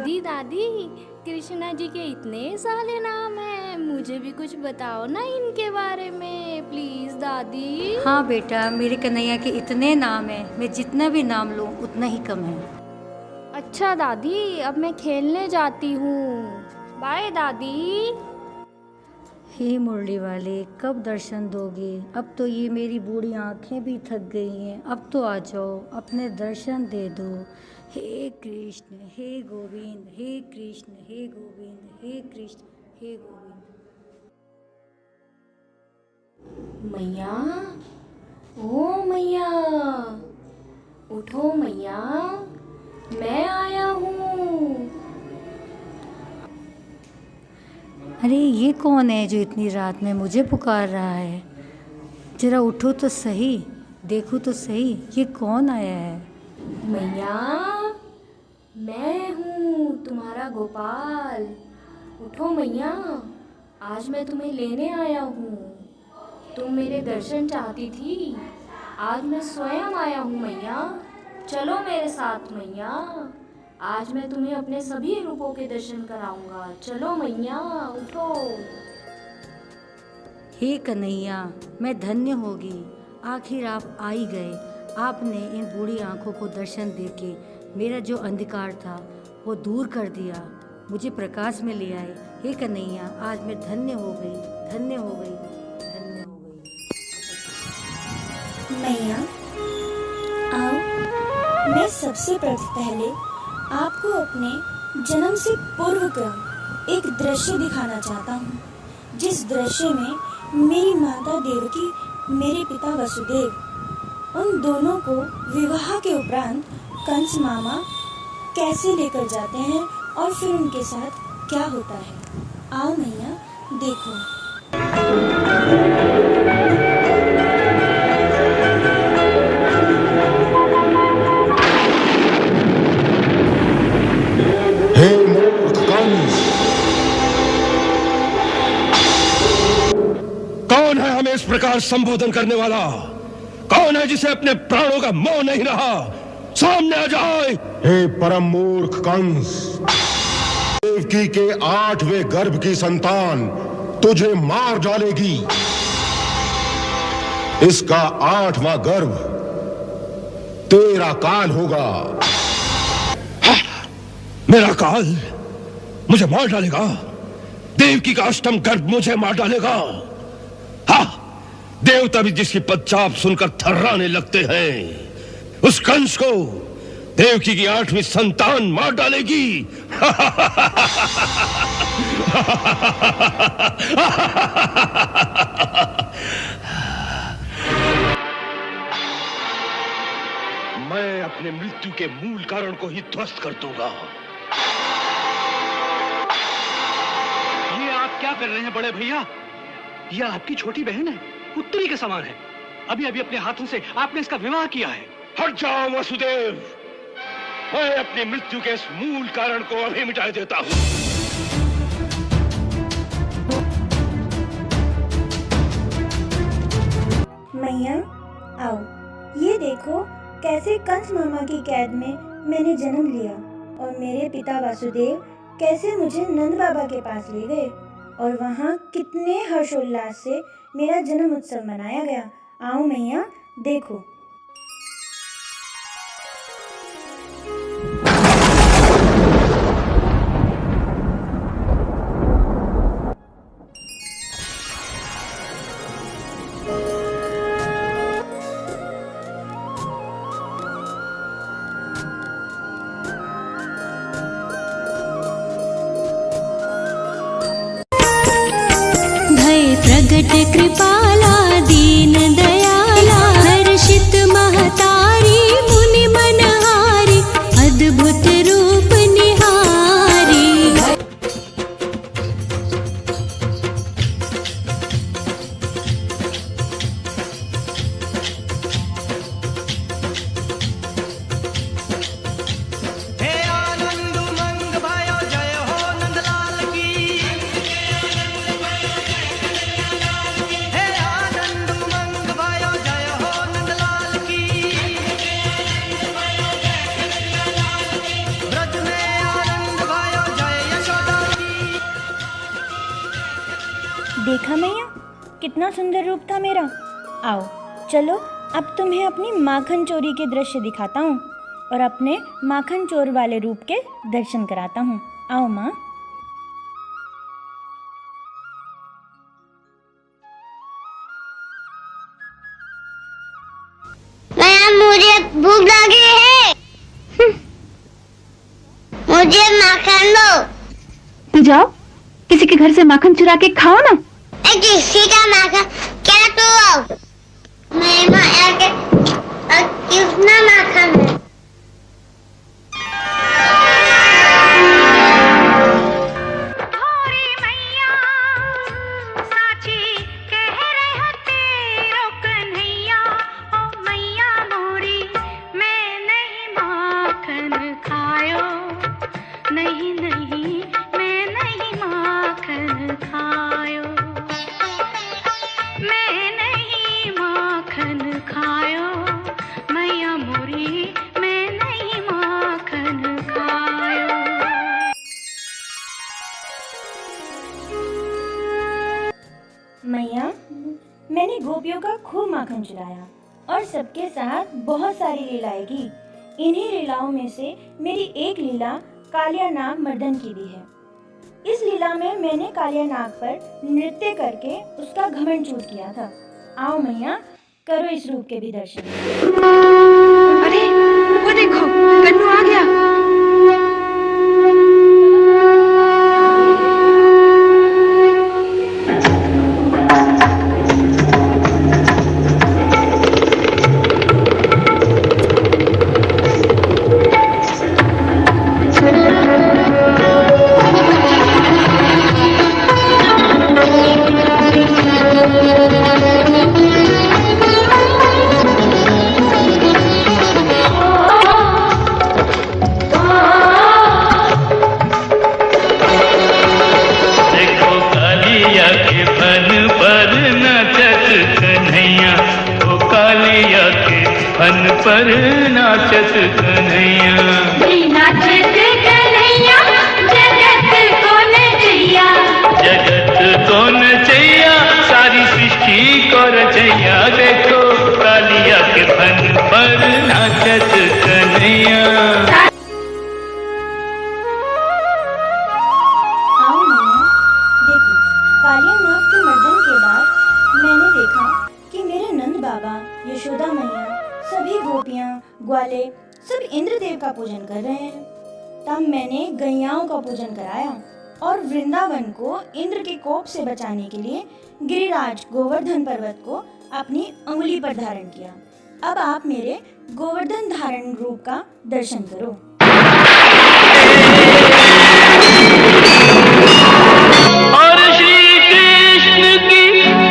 दादी दादी, कृष्णा जी के इतने सारे नाम हैं, मुझे भी कुछ बताओ ना इनके बारे में प्लीज दादी। हाँ बेटा, मेरे कन्हैया के इतने नाम हैं, मैं जितना भी नाम लूँ उतना ही कम है। अच्छा दादी, अब मैं खेलने जाती हूँ, बाय दादी। हे मुरली वाले, कब दर्शन दोगे? अब तो ये मेरी बूढ़ी आंखें भी थक गई हैं। अब तो आ जाओ, अपने दर्शन दे दो। हे कृष्ण हे गोविंद, हे कृष्ण हे गोविंद, हे कृष्ण हे गोविंद। मैया, ओ मैया, उठो मैया, मैं आया हूँ। अरे ये कौन है जो इतनी रात में मुझे पुकार रहा है? जरा उठो तो सही, देखो तो सही, ये कौन आया है? मैया, मैं हूँ तुम्हारा गोपाल। उठो मैया, आज मैं तुम्हें लेने आया हूँ। तुम मेरे दर्शन चाहती थी, आज मैं स्वयं आया हूँ मैया। चलो मेरे साथ मैया, आज मैं तुम्हें अपने सभी रूपों के दर्शन कराऊंगा। चलो मैया, उठो। हे कन्हैया, मैं धन्य होगी, आखिर आप आ ही गए। आपने इन बूढ़ी आंखों को दर्शन देके मेरा जो अंधकार था वो दूर कर दिया, मुझे प्रकाश में ले आए। हे कन्हैया, आज मैं धन्य हो गई, धन्य हो गई, धन्य हो गई। मैया आओ, मैं सबसे पहले आपको अपने जन्म से पूर्व का एक दृश्य दिखाना चाहता हूँ, जिस दृश्य में मेरी माता देवकी, मेरे पिता वसुदेव, उन दोनों को विवाह के उपरांत कंस मामा कैसे लेकर जाते हैं और फिर उनके साथ क्या होता है। आओ मैया, देखो। हे मूर्ख कंस, कौन है हमें इस प्रकार संबोधन करने वाला? कौन है जिसे अपने प्राणों का मोह नहीं रहा? सामने आ जाए। हे परम मूर्ख कंस, देवकी के 8वें गर्भ की संतान तुझे मार डालेगी। इसका 8वां गर्भ तेरा काल होगा। मेरा काल मुझे मार डालेगा? देवकी का 8वां गर्भ मुझे मार डालेगा? हाँ, देवता भी जिसकी पदचाप सुनकर थर्राने लगते हैं, उस कंस को देवकी की 8वीं संतान मार डालेगी। मैं अपने मृत्यु के मूल कारण को ही ध्वस्त कर दूंगा। ये आप क्या कर रहे हैं बड़े भैया? यह आपकी छोटी बहन है, पुत्री के समान है। अभी अभी अपने हाथों से आपने इसका विवाह किया है। हट जाओ वसुदेव, मैं अपनी मृत्यु के इस मूल कारण को अभी मिटा देता हूं। मैया आओ, ये देखो कैसे कंस मामा की कैद में मैंने जन्म लिया और मेरे पिता वासुदेव कैसे मुझे नंद बाबा के पास ले गए और वहाँ कितने हर्षोल्लास से मेरा जन्म उत्सव मनाया गया। आओ मैया, देखो। प्रगट कृपाला दीन दयाला, हर्षित महतारी मुनि मनहारी, अद्भुत रूप निहारी। हे आनंद उमंग भयो, जय हो नंदलाल की। हे कितना सुंदर रूप था मेरा। आओ चलो अब तुम्हें अपनी माखन चोरी के दृश्य दिखाता हूँ और अपने माखन चोर वाले रूप के दर्शन कराता हूँ। आओ माँ। मुझे भूख लगी है। मुझे माखन दो। तू जाओ किसी के घर से माखन चुरा के खाओ ना। किसी का माखन क्या तू? मैं माया के कितना माखन है? मैया, मैंने गोपियों का खूब माखन चुराया और सबके साथ बहुत सारी लीलाएं की। इन्हीं लीलाओं में से मेरी एक लीला कालिया नाग मर्दन की भी है। इस लीला में मैंने कालिया नाग पर नृत्य करके उसका घमंड चूर किया था। आओ मैया, करो इस रूप के भी दर्शन। अरे वो देखो, कन्नू आ गया। पर नाचत कन्हैया, नाचत कन्हैया, जगत को नचैया, जगत को नचैया, सारी सृष्टि को रचैया। देखो कालिया के फन पर नाचत कन्हैया। आओ मैया, देखो कालिया नाग के मर्दन के बाद मैंने देखा कि मेरे नंद बाबा, यशोदा मैया, सभी गोपियाँ, ग्वाले सब इंद्रदेव का पूजन कर रहे हैं। तब मैंने गैयाओं का पूजन कराया और वृंदावन को इंद्र के कोप से बचाने के लिए गिरिराज गोवर्धन पर्वत को अपनी अंगुली पर धारण किया। अब आप मेरे गोवर्धन धारण रूप का दर्शन करो। और श्री कृष्ण की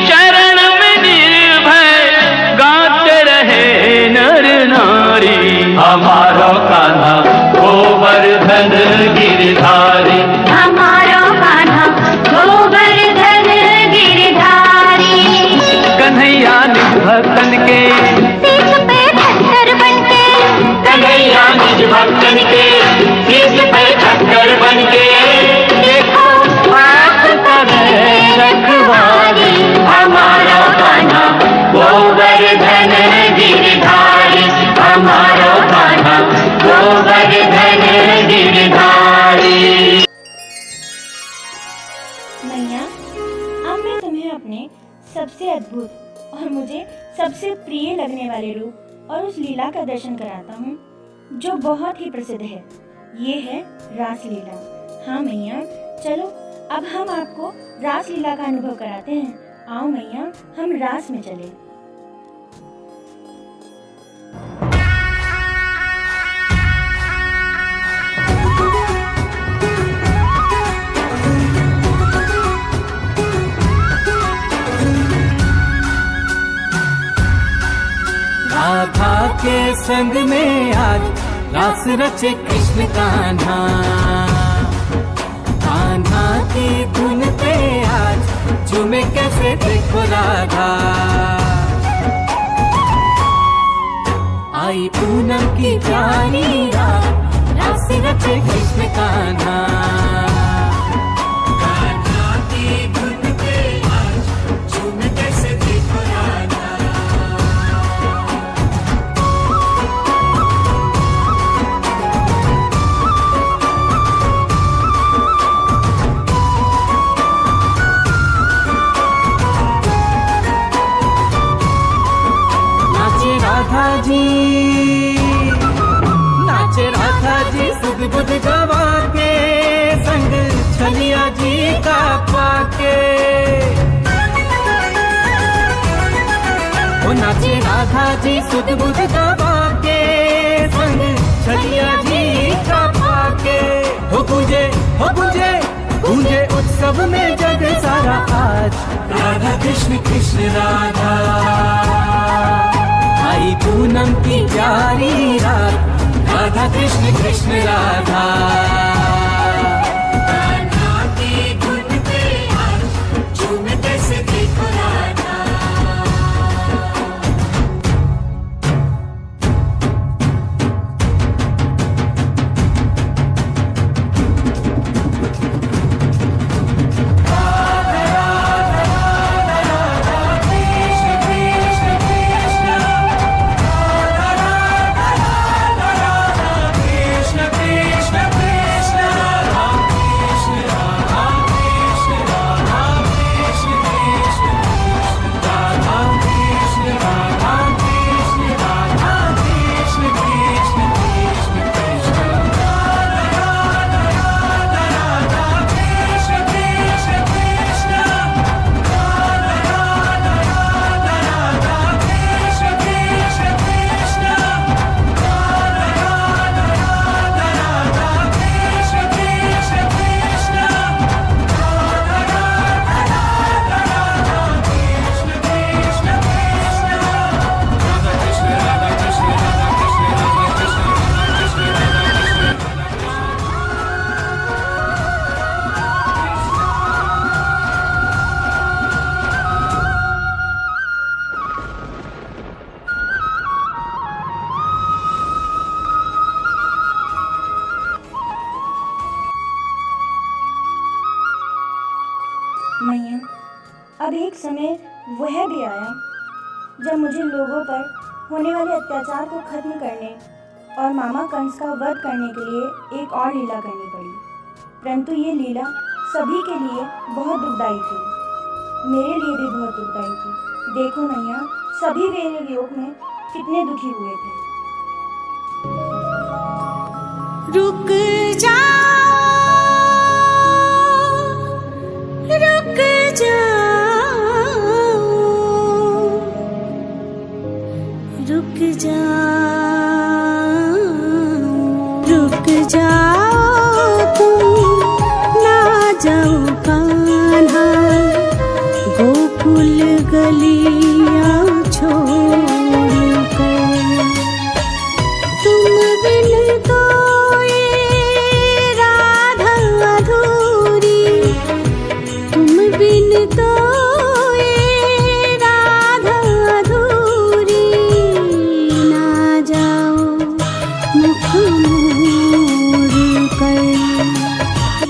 शरण में निर्भय गाते रहे नर नारी। हमारो कान्हा गोवर्धन गिरधारी, हमारो कान्हा गोवर्धन गिरधारी। कन्हैया निज भक्तन के शीश पे खच्चर बनके, कन्हैया निज भक्तन के शीश पे खच्चर बनके। देखो आप करे रखवारी, हमारा कान्हा गोवर्धन गिरधारी, हमारा कान्हा गोवर्धन गिरधारी। मैया, अब मैं तुम्हें अपने सबसे अद्भुत और मुझे सबसे प्रिय लगने वाले रूप और उस लीला का दर्शन कराता हूँ जो बहुत ही प्रसिद्ध है। ये है रासलीला। हाँ मैया, चलो अब हम आपको रासलीला का अनुभव कराते हैं। आओ मैया, हम रास में चले। राधा के संग में आज रास रचे कृष्ण कान्हा। कान्हा की धुन पे आज झूमे कैसे देखो राधा। आई पूनम की प्यारी रात, रास रचे कृष्ण कान्हा। कान्हा की धुन पे आज झूमे का पाके। वो नाचे राधा जी सुध बुध दबा के, संग छलिया जी का पाके। हो गूंजे गूंजे उत्सव में जग सारा आज, राधा कृष्ण कृष्ण राधा। आई पूनम की प्यारी रात, राधा कृष्ण कृष्ण राधा। कान्हा की धुन पे आज झूमते से देखो राधा। मैया, अब एक समय वह भी आया जब मुझे लोगों पर होने वाले अत्याचार को खत्म करने और मामा कंस का वध करने के लिए एक और लीला करनी पड़ी। परंतु ये लीला सभी के लिए बहुत दुखदाई थी, मेरे लिए भी बहुत दुखदाई थी। देखो मैया, सभी मेरे वियोग में कितने दुखी हुए थे। रुक जा, रुक जाओ, रुक जाओ, रुक जाओ, तुम ना जाओ कान्हा, गोकुल गलियां छोड़ कर। तुम बिन तो बिन तो ये राधा अधूरी, ना जाओ मुख मोड़ कर,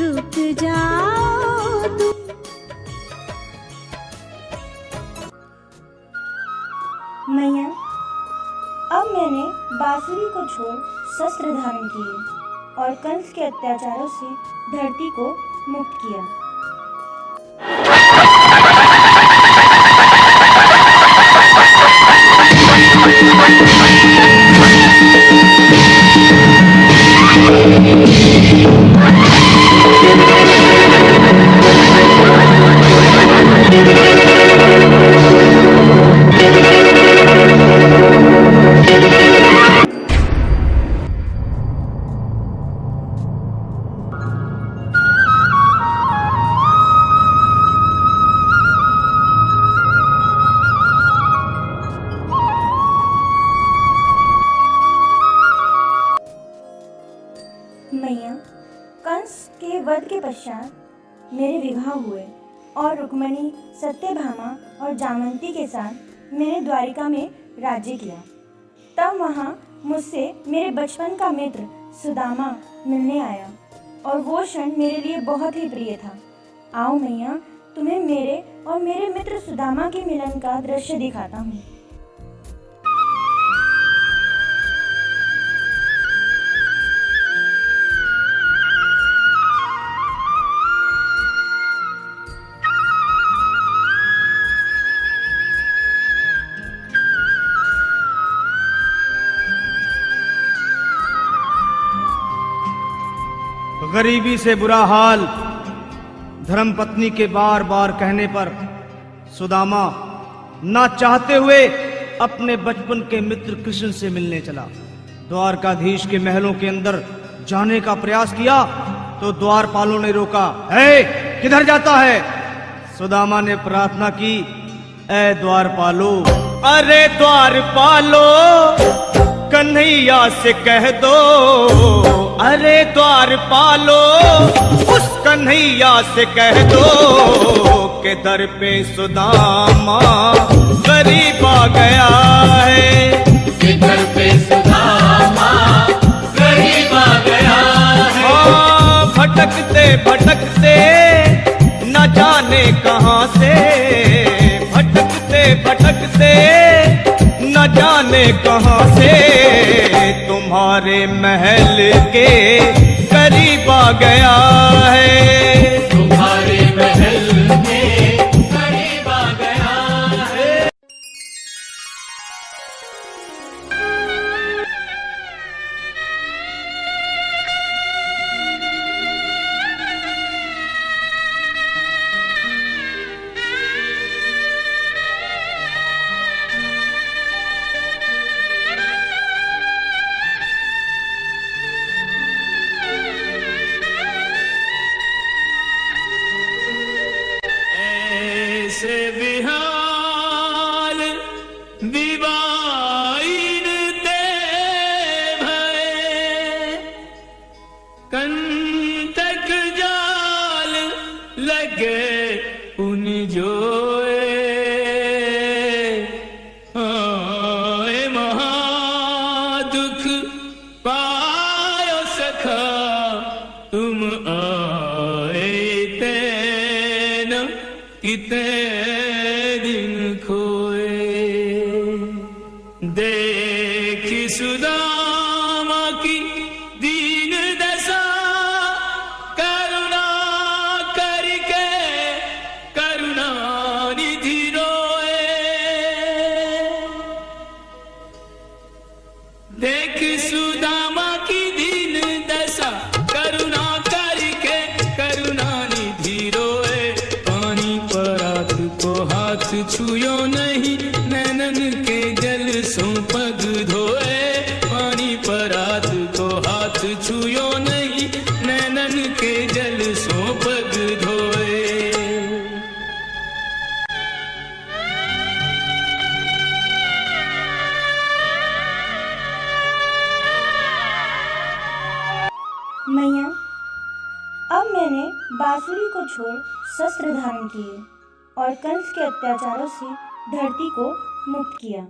रुक जाओ तुम। मैया, अब मैंने बांसुरी को छोड़ शस्त्र धारण किए और कंस के अत्याचारों से धरती को मुक्त किया। मैया, कंस के वध के पश्चात मेरे विवाह हुए और रुक्मणी, सत्यभामा और जामवंती के साथ मैंने द्वारिका में राज्य किया। तब वहाँ मुझसे मेरे बचपन का मित्र सुदामा मिलने आया और वो क्षण मेरे लिए बहुत ही प्रिय था। आओ मैया, तुम्हें मेरे और मेरे मित्र सुदामा के मिलन का दृश्य दिखाता हूँ। गरीबी से बुरा हाल, धर्मपत्नी के बार बार कहने पर सुदामा ना चाहते हुए अपने बचपन के मित्र कृष्ण से मिलने चला। द्वारकाधीश के महलों के अंदर जाने का प्रयास किया तो द्वारपालों ने रोका। है किधर जाता है? सुदामा ने प्रार्थना की, ऐ द्वारपालो, अरे द्वारपालो कन्हैया से कह दो, अरे द्वारपालो उस कन्हैया से कह दो के दर पे सुदामा गरीब आ गया है, के दर पे सुदामा गरीब आ गया है। भटकते भटकते न जाने कहां से, भटकते भटकते न जाने कहां से तुम्हारे महल के करीब आ गया है, तुम्हारे महल के करीब आ गया है। छुयो नहीं नैनन के जल सो पग धोए, पानी पर हाथ को हाथ छुयो नहीं नैनन के जल सो पग धोए। मैया, अब मैंने बांसुरी को छोड़ शस्त्र धारण किए और कंस के अत्याचारों से धरती को मुक्त किया।